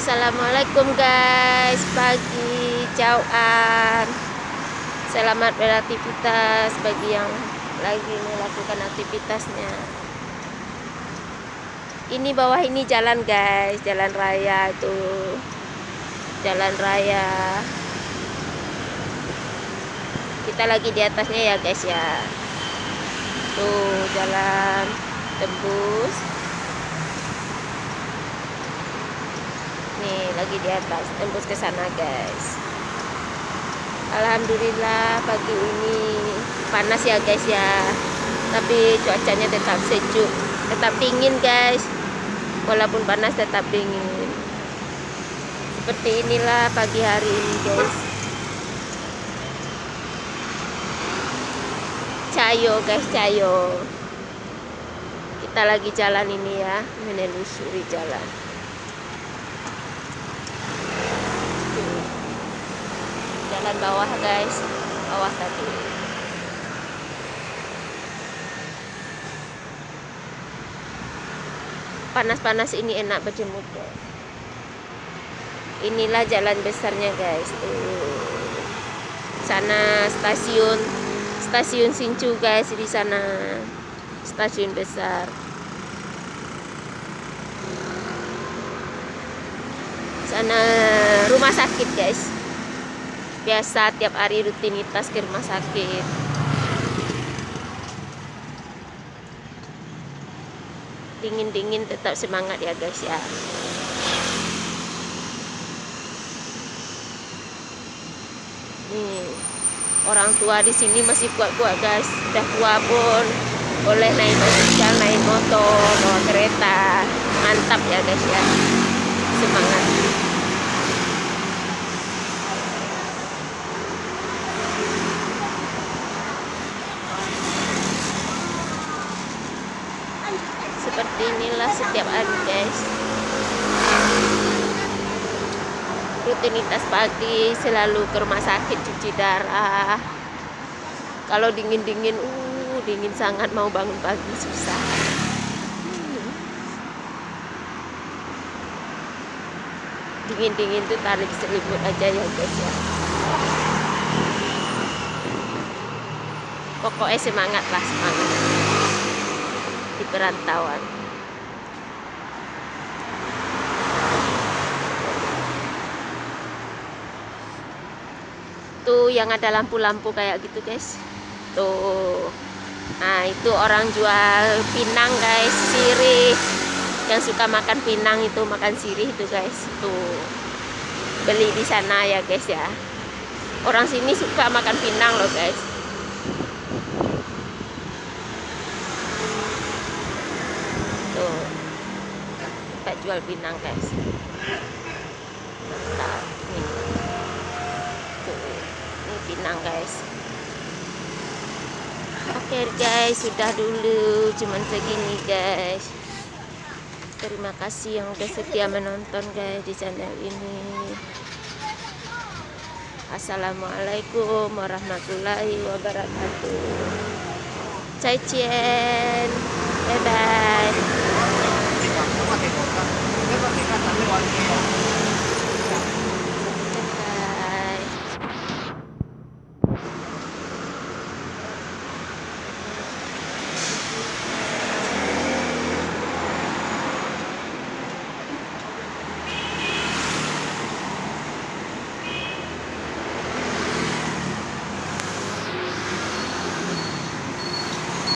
Assalamualaikum guys, pagi, cauan. Selamat beraktivitas bagi yang lagi melakukan aktivitasnya. Ini bawah ini jalan guys, jalan raya tuh. Jalan raya. Kita lagi di atasnya ya guys ya. Tuh jalan tembus. Nih lagi di atas, tembus ke sana guys. Alhamdulillah pagi ini panas ya guys ya, tapi cuacanya tetap sejuk, tetap dingin guys. Walaupun panas tetap dingin. Seperti inilah pagi hari ini guys. Cayo guys, cayo. Kita lagi jalan ini ya, menelusuri jalan. Jalan bawah guys, bawah tadi. Panas-panas ini enak berjemur guys. Inilah jalan besarnya guys. Sana stasiun Sincu guys, di sana stasiun besar. Sana rumah sakit guys. Biasa tiap hari rutinitas ke rumah sakit. Dingin-dingin tetap semangat ya guys ya. Nih, orang tua di sini masih kuat-kuat guys. Sudah tua pun boleh naik motor, naik motor, bawa kereta. Mantap ya guys ya. Semangat. Seperti inilah setiap hari guys. Rutinitas pagi selalu ke rumah sakit cuci darah. Kalau dingin-dingin, dingin sangat, mau bangun pagi susah. Dingin-dingin tuh tarik selimut aja ya guys ya. Pokoknya semangat lah, semangat di perantauan. Tuh yang ada lampu-lampu kayak gitu guys. Tuh. Nah, itu orang jual pinang guys, sirih. Yang suka makan pinang itu, makan sirih itu guys. Tuh. Beli di sana ya guys ya. Orang sini suka makan pinang loh guys. Tuh. Kita jual pinang guys. Mantap. Nih. Tuh. Ini pinang guys. Oke guys, sudah dulu cuman segini guys. Terima kasih yang udah setia menonton guys di channel ini. Assalamualaikum warahmatullahi wabarakatuh. Cai cien. Bye bye.